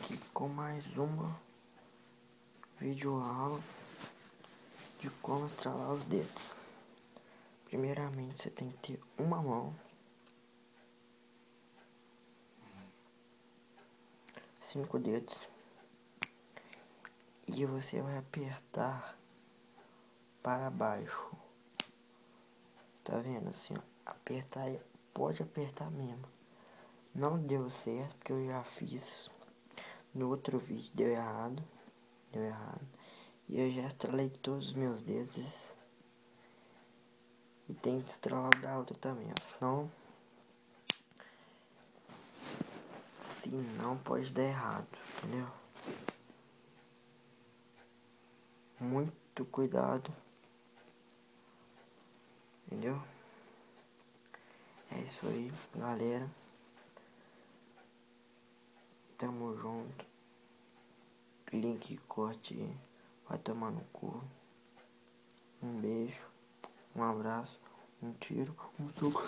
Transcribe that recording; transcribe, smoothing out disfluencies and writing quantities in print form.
aqui com mais uma videoaula de como estralar os dedos. Primeiramente, você tem que ter uma mão, 5 dedos, e você vai apertar para baixo. Tá vendo assim, ó? Apertar, pode apertar mesmo. Não deu certo porque eu já fiz no outro vídeo, deu errado. E eu já estralei todos os meus dedos. E tem que estralar o da outra também, ó. Senão pode dar errado, entendeu? Muito cuidado, entendeu? É isso aí, galera. Tamo junto. Link corte, vai tomar no cu. Um beijo, um abraço, um tiro, um soco.